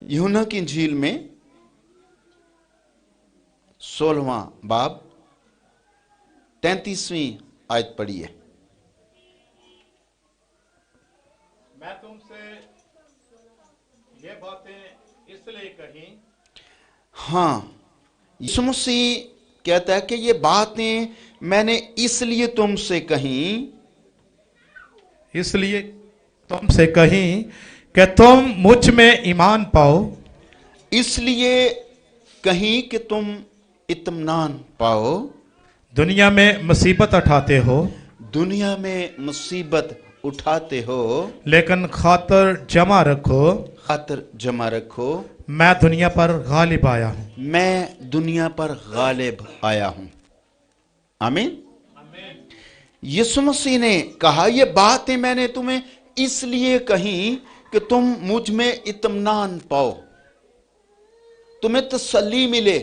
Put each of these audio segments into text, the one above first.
यूहन्ना की इंजील में 16वां बाब 33वीं आयत पढ़ी है। मैं तुमसे ये बातें इसलिए कही। हाँ, यीशु मसीह कहता है कि ये बातें मैंने इसलिए तुमसे कही, इसलिए तुमसे कही कि तुम मुझ में ईमान पाओ। इसलिए कहीं कि तुम इत्मीनान पाओ। दुनिया में मुसीबत उठाते हो, दुनिया में मुसीबत उठाते हो, लेकिन खातर जमा रखो, खातर जमा रखो, मैं दुनिया पर गालिब आया हूँ। मैं दुनिया पर गालिब आया हूं। आमीन। यीशु मसीह ने कहा ये बातें मैंने तुम्हें इसलिए कही कि तुम मुझ में इत्मीनान पाओ, तुम्हें तसल्ली मिले।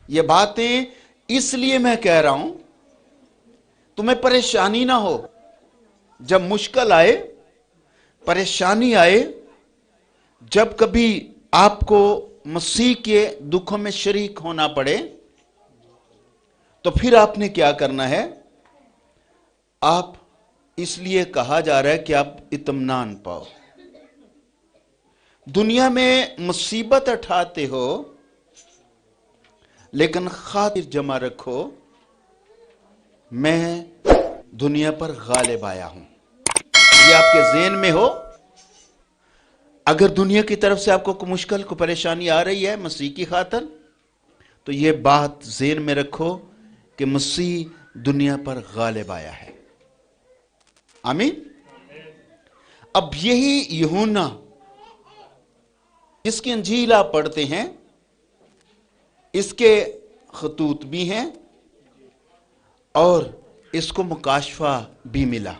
ये बातें इसलिए मैं कह रहा हूं, तुम्हें परेशानी ना हो। जब मुश्किल आए, परेशानी आए, जब कभी आपको मसीह के दुखों में शरीक होना पड़े, तो फिर आपने क्या करना है? आप इसलिए कहा जा रहा है कि आप इत्मीनान पाओ। दुनिया में मुसीबत उठाते हो, लेकिन खातिर जमा रखो, मैं दुनिया पर गालिब आया हूं। ये आपके ज़हन में हो। अगर दुनिया की तरफ से आपको कोई मुश्किल, को परेशानी आ रही है मसीह की खातिर, तो ये बात ज़हन में रखो कि मसीह दुनिया पर गालिब आया है। आमीन। अब यही यूहन्ना, इसकी इंजील आप पढ़ते हैं, इसके खतूत भी हैं और इसको मुकाशफा भी मिला।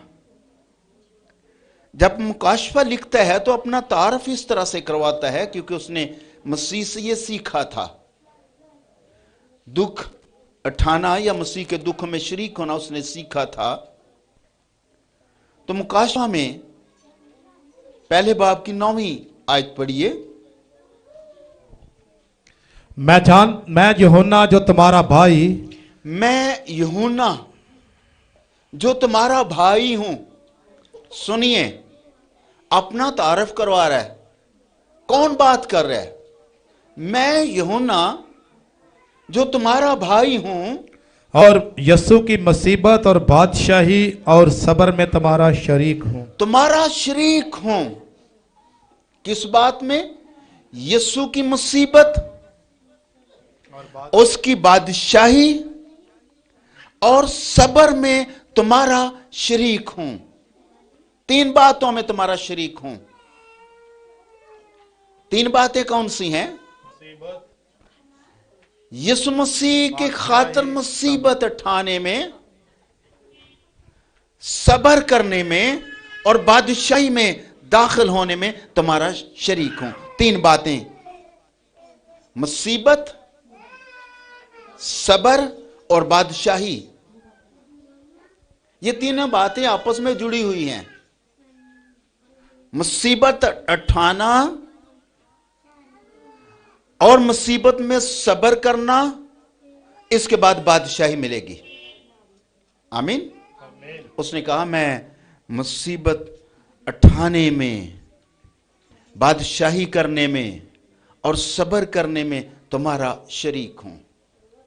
जब मुकाशफा लिखता है तो अपना तारफ इस तरह से करवाता है क्योंकि उसने मसीह से ये सीखा था। दुख उठाना या मसीह के दुख में शरीक होना उसने सीखा था। तो मुकाशफा में पहले बाब की 9वीं आयत पढ़िए। मैं यूहन्ना जो तुम्हारा भाई, मैं यूहन्ना जो तुम्हारा भाई हूं। सुनिए, अपना तारफ करवा रहा है। कौन बात कर रहा है? मैं यूहन्ना जो तुम्हारा भाई हूं और यीशु की मुसीबत और बादशाही और सब्र में तुम्हारा शरीक हूँ। तुम्हारा शरीक हूं। किस बात में? यीशु की मुसीबत, उसकी बादशाही और सब्र में तुम्हारा शरीक हूं। 3 बातों में तुम्हारा शरीक हूं। 3 बातें कौन सी हैं? यीशु मसीह के खातिर मुसीबत उठाने में, सब्र करने में और बादशाही में दाखिल होने में तुम्हारा शरीक हूं। 3 बातें, मुसीबत, सब्र और बादशाही। ये तीनों बातें आपस में जुड़ी हुई हैं। मुसीबत उठाना और मुसीबत में सब्र करना, इसके बाद बादशाही मिलेगी। आमीन। उसने कहा मैं मुसीबत उठाने में, बादशाही करने में और सब्र करने में तुम्हारा शरीक हूं।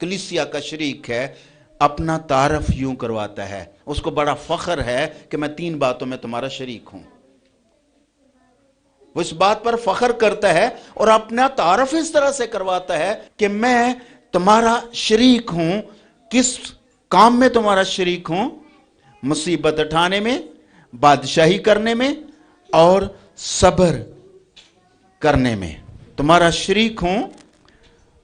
कलीसिया का शरीक है, अपना तारफ यूं करवाता है, उसको बड़ा फख्र है कि मैं 3 बातों में तुम्हारा शरीक हूं। वो इस बात पर फख्र करता है और अपना तारफ इस तरह से करवाता है कि मैं तुम्हारा शरीक हूं। किस काम में तुम्हारा शरीक हूं? मुसीबत उठाने में, बादशाही करने में और सब्र करने में तुम्हारा शरीक हूं।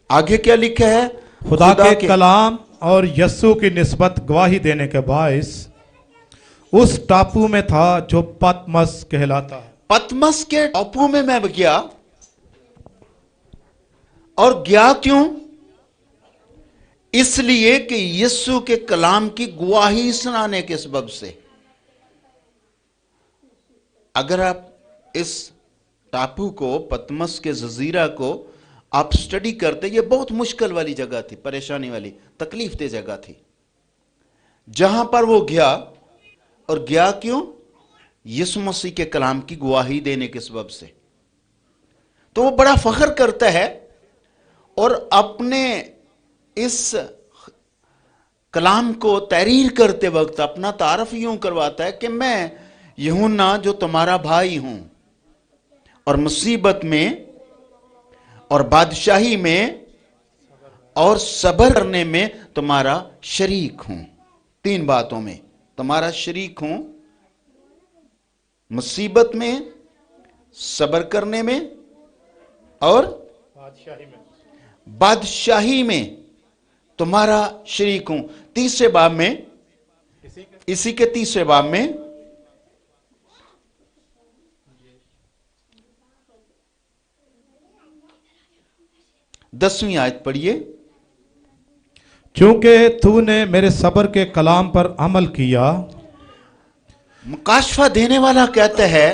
आगे क्या लिखा है? खुदा के कलाम और यीशु की निस्बत गवाही देने के बायस उस टापू में था जो पतमस कहलाता है। पतमस के टापू में मैं गया। और गया क्यों? इसलिए कि यीशु के कलाम की गवाही सुनाने के सबब से। अगर आप इस टापू को, पतमस के जजीरा को आप स्टडी करते, ये बहुत मुश्किल वाली जगह थी, परेशानी वाली, तकलीफ दे जगह थी। जहां पर वो गया, और गया क्यों? यीशु मसीह के कलाम की गवाही देने के सबब से। तो वो बड़ा फख्र करता है और अपने इस कलाम को तहरीर करते वक्त अपना तारफ यूं करवाता है कि मैं यूहन्ना जो तुम्हारा भाई हूं और मुसीबत में और बादशाही में और सब्र करने में तुम्हारा शरीक हूं। 3 बातों में तुम्हारा शरीक हूं, मुसीबत में, सब्र करने में और बादशाही में तुम्हारा शरीक हूं। 3 बाब में, इसी के 3 बाब में 10वीं आयत पढ़िए। क्योंकि तूने मेरे सब्र के कलाम पर अमल किया। मुकाशफा देने वाला कहता है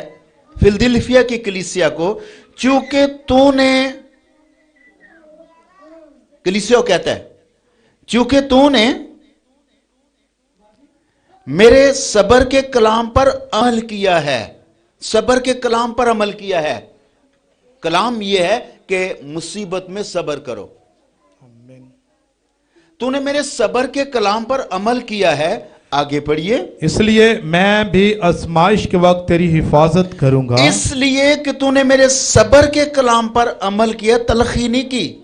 फिलदिल्फिया की कलीसिया को, चूंकि तूने, कलीसिया को कहता है चूंकि तूने मेरे सब्र के कलाम पर अमल किया है। सब्र के कलाम पर अमल किया है। कलाम यह है कि मुसीबत में सब्र करो। तूने मेरे सब्र के कलाम पर अमल किया है। आगे पढ़िए। इसलिए मैं भी आजमाइश के वक्त तेरी हिफाजत करूंगा। इसलिए कि तूने मेरे सब्र के कलाम पर अमल किया, तलखी नहीं की।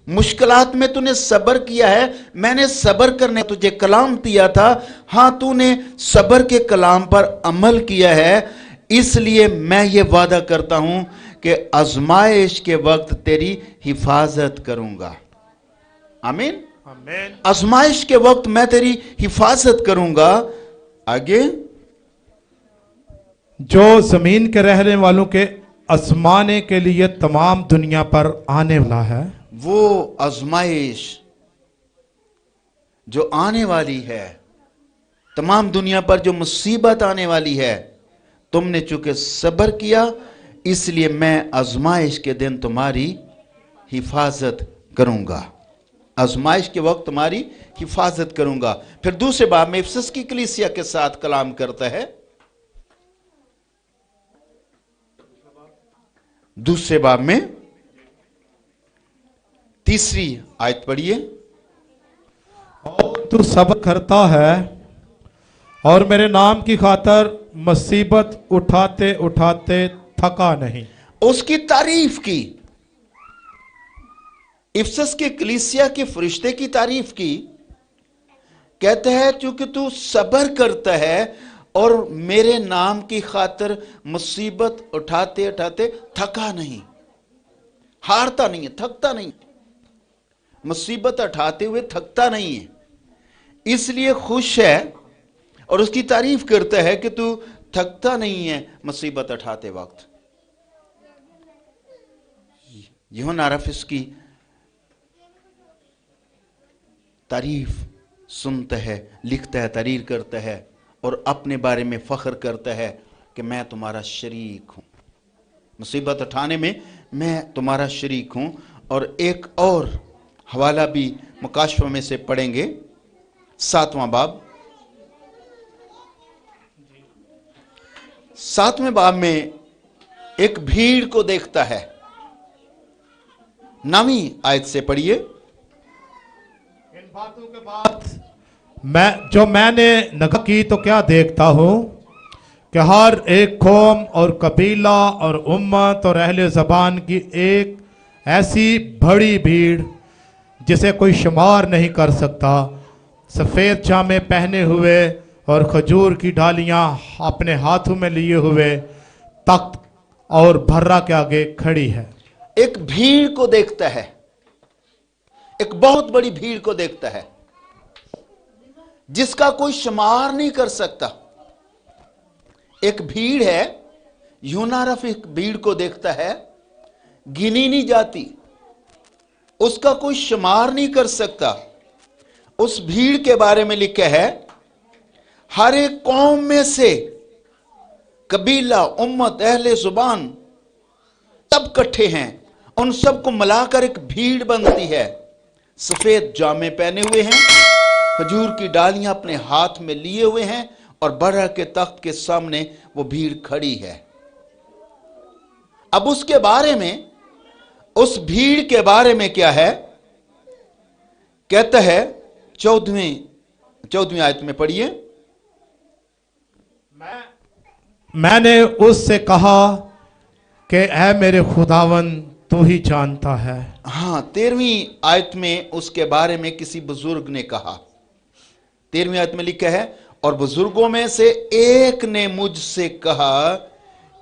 मुश्किलात में तूने सब्र किया है, मैंने सब्र करने तुझे कलाम दिया था। हां, तूने सब्र के कलाम पर अमल किया है, इसलिए मैं ये वादा करता हूं कि आजमाइश के वक्त तेरी हिफाजत करूंगा। आमीन। आजमाइश के वक्त मैं तेरी हिफाजत करूंगा। आगे, जो जमीन के रहने वालों के आजमाने के लिए तमाम दुनिया पर आने वाला है। वो आजमाइश जो आने वाली है, तमाम दुनिया पर जो मुसीबत आने वाली है, तुमने चूंकि सब्र किया, इसलिए मैं आजमाइश के दिन तुम्हारी हिफाजत करूंगा। आजमाइश के वक्त तुम्हारी हिफाजत करूंगा। फिर दूसरे बाब में इफिसस की कलीसिया के साथ कलाम करता है। दूसरे बाब में 3री आयत पढ़िए। और तू सब्र करता है और मेरे नाम की खातर मुसीबत उठाते उठाते थका नहीं। उसकी तारीफ की, इफिसस के कलीसिया के फरिश्ते की तारीफ की। कहते हैं चूंकि तू सब्र करता है और मेरे नाम की खातिर मुसीबत उठाते उठाते थका नहीं, हारता नहीं है, थकता नहीं, मुसीबत उठाते हुए थकता नहीं है, इसलिए खुश है और उसकी तारीफ करता है कि तू थकता नहीं है मुसीबत उठाते वक्त। यूहन्ना आरफ इसकी तारीफ सुनता है, लिखता है, तहरीर करता है और अपने बारे में फख्र करता है कि मैं तुम्हारा शरीक हूं, मुसीबत उठाने में मैं तुम्हारा शरीक हूं। और एक और हवाला भी मुकाशफा में से पढ़ेंगे, 7वां बाब। 7वें बाब में एक भीड़ को देखता है। 9वीं आयत से पढ़िए। इन बातों के बाद मैंने नगह की तो क्या देखता हूं कि हर एक कौम और कबीला और उम्मत और अहले ज़बान की एक ऐसी बड़ी भीड़ जिसे कोई शुमार नहीं कर सकता, सफ़ेद जामे पहने हुए और खजूर की डालियां अपने हाथों में लिए हुए तख्त और भर्रा के आगे खड़ी है। एक भीड़ को देखता है, एक बहुत बड़ी भीड़ को देखता है जिसका कोई शुमार नहीं कर सकता। एक भीड़ है, यूहन्ना आरफ एक भीड़ को देखता है, गिनी नहीं जाती, उसका कोई शुमार नहीं कर सकता। उस भीड़ के बारे में लिखा है, हर एक कौम में से, कबीला, उम्मत, अहले जुबान, सब इकट्ठे हैं, उन सबको मिलाकर एक भीड़ बनती है। सफेद जामे पहने हुए हैं, खजूर की डालियां अपने हाथ में लिए हुए हैं और बरह के तख्त के सामने वो भीड़ खड़ी है। अब उसके बारे में, उस भीड़ के बारे में क्या है, कहता है 14वीं आयत में पढ़िए। मैंने उससे कहा कि ऐ मेरे खुदावन तू ही जानता है। हाँ, 13वीं आयत में उसके बारे में किसी बुजुर्ग ने कहा। 13वीं आयत में लिखा है, और बुजुर्गों में से एक ने मुझसे कहा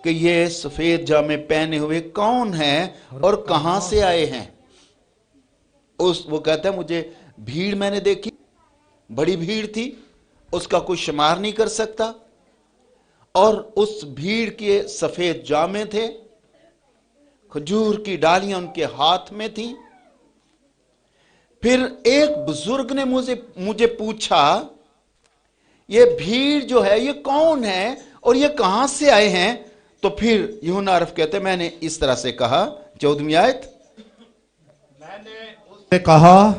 कि ये सफेद जामे पहने हुए कौन हैं और कहां से आए हैं। वो कहता है, मुझे भीड़ मैंने देखी, बड़ी भीड़ थी, उसका कोई शुमार नहीं कर सकता, और उस भीड़ के सफेद जामे थे, खजूर की डालियां उनके हाथ में थी। फिर एक बुजुर्ग ने मुझे पूछा, ये भीड़ जो है ये कौन है और ये कहां से आए हैं। तो फिर यूहन्ना अरफ कहते, मैंने इस तरह से कहा, 14वीं आयत, मैंने उससे कहा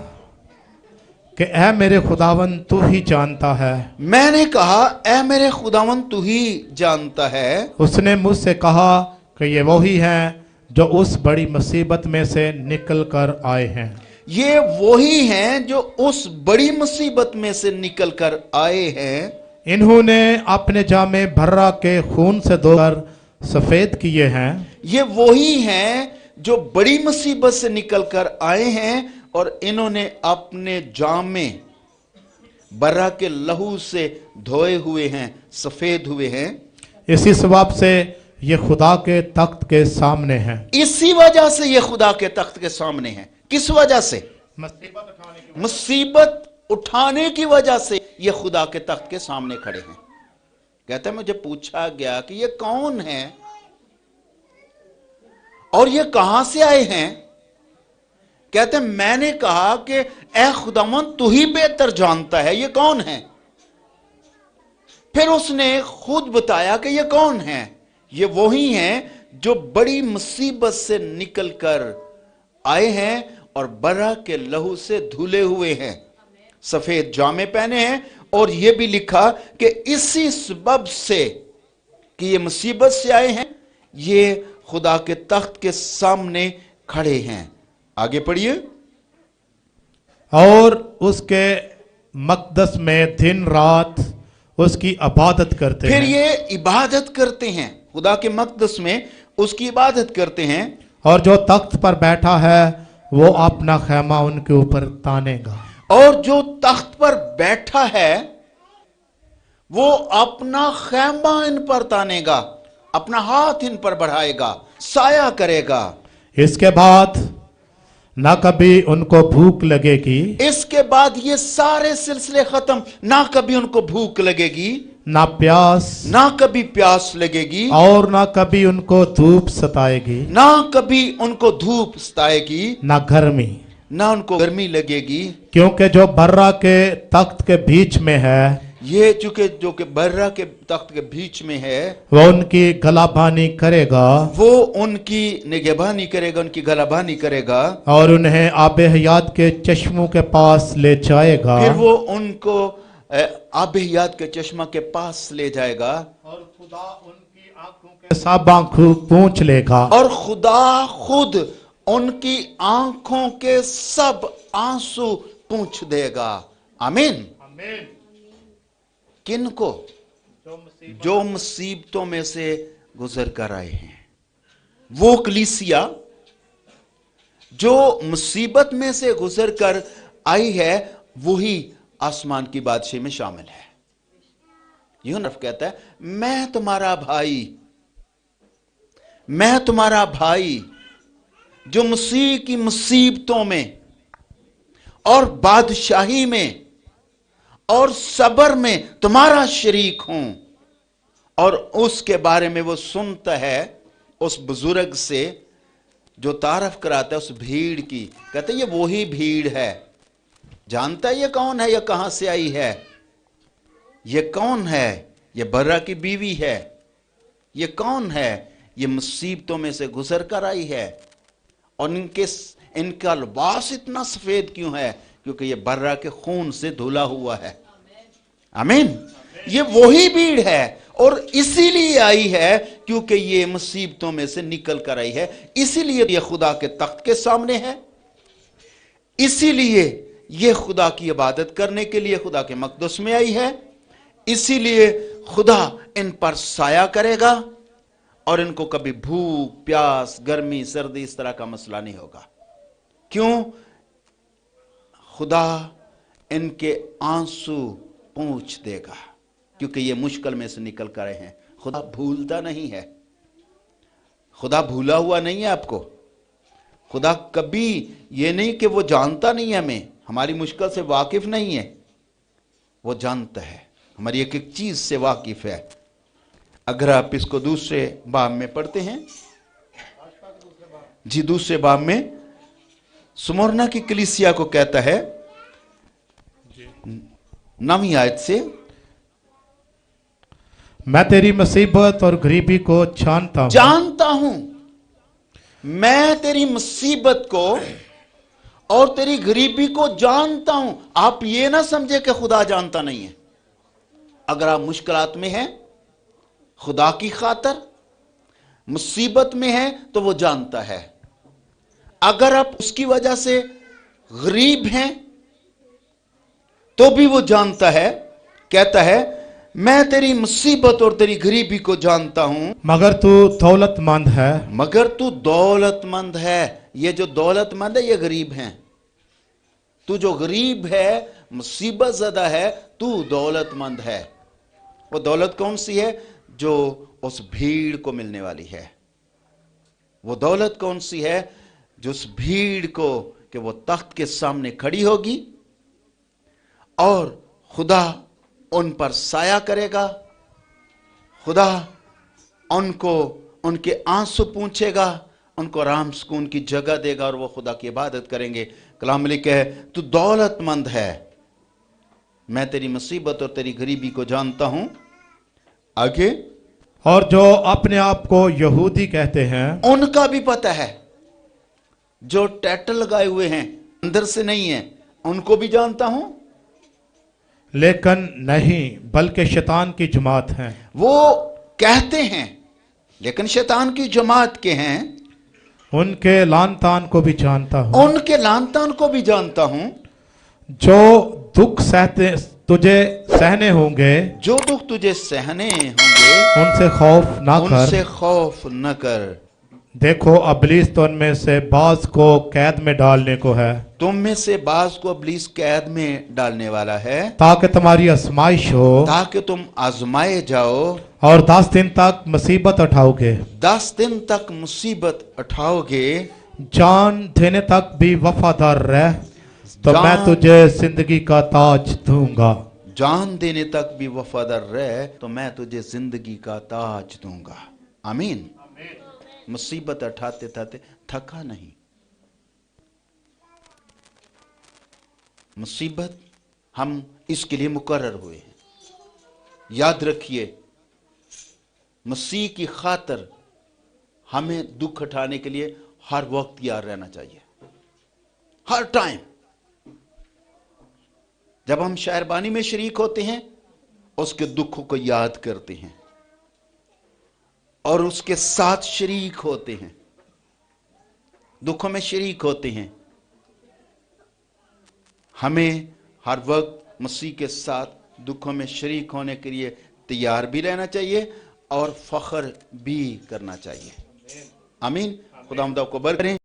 कि ऐ मेरे खुदावन तू ही जानता है। मैंने कहा, ऐ मेरे खुदावन तू ही जानता है। उसने मुझसे कहा कि ये वही हैं जो उस बड़ी मुसीबत में से निकल कर आए हैं। ये वही हैं जो उस बड़ी मुसीबत में से निकल कर आए हैं। इन्होंने अपने जामे भर्रा के खून से धोकर सफेद किए हैं। ये वही हैं जो बड़ी मुसीबत से निकल कर आए हैं और इन्होंने अपने जामे बर्रा के लहू से धोए हुए हैं, सफेद हुए हैं। इसी सबब से ये खुदा के तख्त के सामने हैं। इसी वजह से ये खुदा के तख्त के सामने हैं। किस वजह से? मुसीबत उठाने की वजह से ये खुदा के तख्त के सामने खड़े हैं। कहते हैं, मुझे पूछा गया कि ये कौन है और ये कहां से आए हैं। कहते हैं, मैंने कहा कि ए खुदावन तू ही बेहतर जानता है ये कौन है। फिर उसने खुद बताया कि ये कौन है। ये वही हैं जो बड़ी मुसीबत से निकलकर आए हैं और बर्रा के लहू से धुले हुए हैं, सफेद जामे पहने हैं। और यह भी लिखा कि इसी सबब से कि ये मुसीबत से आए हैं, ये खुदा के तख्त के सामने खड़े हैं। आगे पढ़िए। और उसके मकदस में दिन रात उसकी इबादत करते फिर हैं। ये इबादत करते हैं, खुदा के मकदस में उसकी इबादत करते हैं। और जो तख्त पर बैठा है वो अपना खैमा उनके ऊपर तानेगा। और जो तख्त पर बैठा है वो अपना खैमा इन पर तानेगा, अपना हाथ इन पर बढ़ाएगा, साया करेगा। इसके बाद ना कभी उनको भूख लगेगी, इसके बाद ये सारे सिलसिले खत्म। ना कभी उनको भूख लगेगी, ना प्यास, ना कभी प्यास लगेगी, और ना कभी उनको धूप सताएगी, ना कभी उनको धूप सताएगी, ना गर्मी, ना उनको गर्मी लगेगी। क्योंकि जो बर्रा के तख्त के बीच में है, ये चूंकि जो कि बर्रा के तख्त के बीच में है, वो उनकी गलाबानी करेगा, वो उनकी निगहबानी करेगा, उनकी गलाबानी करेगा। और उन्हें आबे हयात के चश्मों के पास ले जाएगा। फिर वो उनको आबे हयात के चश्मा के पास ले जाएगा। और खुदा उनकी आंखों के सब आंखों पूंछ लेगा। और खुदा खुद उनकी आंखों के सब आंसू पूंछ देगा। आमीन। किनको? जो मुसीबतों में से गुजर कर आए हैं। वो कलीसिया जो मुसीबत में से गुजर कर आई है, वही आसमान की बादशाही में शामिल है। यूहन्ना कहता है, मैं तुम्हारा भाई जो मसीह की मुसीबतों में और बादशाही में और सबर में तुम्हारा शरीक हूं। और उसके बारे में वो सुनता है उस बुजुर्ग से जो तारफ कराता है उस भीड़ की। कहते ये वही भीड़ है। जानता है ये कौन है, ये कहां से आई है, ये कौन है? ये बर्रा की बीवी है। ये कौन है? ये मुसीबतों में से गुजर कर आई है। और इनका लिबास इतना सफेद क्यों है? क्योंकि ये बर्रा के खून से धुला हुआ है। आमीन। ये वही भीड़ है और इसीलिए आई है क्योंकि ये मुसीबतों में से निकल कर आई है। इसीलिए ये खुदा के तख्त के सामने है, इसीलिए ये खुदा की इबादत करने के लिए खुदा के मकदस में आई है, इसीलिए खुदा इन पर साया करेगा और इनको कभी भूख, प्यास, गर्मी, सर्दी इस तरह का मसला नहीं होगा। क्यों? खुदा इनके आंसू पूंछ देगा क्योंकि ये मुश्किल में से निकल कर आए हैं। खुदा भूलता नहीं है, खुदा भूला हुआ नहीं है आपको। खुदा कभी ये नहीं कि वो जानता नहीं है हमें, हमारी मुश्किल से वाकिफ नहीं है, वो जानता है, हमारी एक एक चीज से वाकिफ है। अगर आप इसको दूसरे बाब में पढ़ते हैं, जी दूसरे बाब में स्मुरना की कलीसिया को कहता है 9वीं आयत से, मैं तेरी मुसीबत और गरीबी को जानता हूं। मैं तेरी मुसीबत को और तेरी गरीबी को जानता हूं। आप ये ना समझे कि खुदा जानता नहीं है। अगर आप मुश्किलात में हैं, खुदा की खातर मुसीबत में हैं, तो वो जानता है। अगर आप उसकी वजह से गरीब हैं तो भी वो जानता है। कहता है मैं तेरी मुसीबत और तेरी गरीबी को जानता हूं, मगर तू दौलतमंद है। मगर तू दौलतमंद है। ये जो दौलतमंद है ये गरीब हैं। तू जो गरीब है, मुसीबत ज़दा है, तू दौलतमंद है। वो दौलत कौन सी है? जो उस भीड़ को मिलने वाली है। वो दौलत कौन सी है? जो उस भीड़ को कि वो तख्त के सामने खड़ी होगी और खुदा उन पर साया करेगा, खुदा उनको उनके आंसू पूंछेगा, उनको आराम सुकून की जगह देगा और वो खुदा की इबादत करेंगे। कलाम लिखा है तू दौलतमंद है, मैं तेरी मुसीबत और तेरी गरीबी को जानता हूं। आगे, और जो अपने आप को यहूदी कहते हैं उनका भी पता है। जो टैटल लगाए हुए हैं अंदर से नहीं है, उनको भी जानता हूं, लेकिन नहीं बल्कि शैतान की जमात हैं। वो कहते हैं लेकिन शैतान की जमात के हैं। उनके लानतान को भी जानता हूं। उनके लानतान को भी जानता हूं। जो दुख तुझे सहने होंगे, जो दुख तुझे सहने होंगे, उनसे खौफ ना कर। उनसे खौफ न कर। देखो इब्लीस तो उनमें से बाज को कैद में डालने को है, तुम में से बाज को इब्लीस कैद में डालने वाला है, ताकि तुम्हारी आजमाइश हो, ताकि तुम आजमाए जाओ। और 10 दिन तक मुसीबत उठाओगे। 10 दिन तक मुसीबत उठाओगे। जान देने तक भी वफादार रह तो मैं तुझे जिंदगी का ताज दूंगा। जान देने तक भी वफादार रह तो मैं तुझे जिंदगी का ताज दूंगा। आमीन। मुसीबत उठाते उठाते थका नहीं। मुसीबत हम इसके लिए मुकर्रर हुए हैं। याद रखिए, मसीह की खातर हमें दुख उठाने के लिए हर वक्त तैयार रहना चाहिए, हर टाइम। जब हम शायरबानी में शरीक होते हैं, उसके दुखों को याद करते हैं और उसके साथ शरीक होते हैं, दुखों में शरीक होते हैं। हमें हर वक्त मसीह के साथ दुखों में शरीक होने के लिए तैयार भी रहना चाहिए और फख्र भी करना चाहिए। आमीन। खुदा आपको बरकत करें।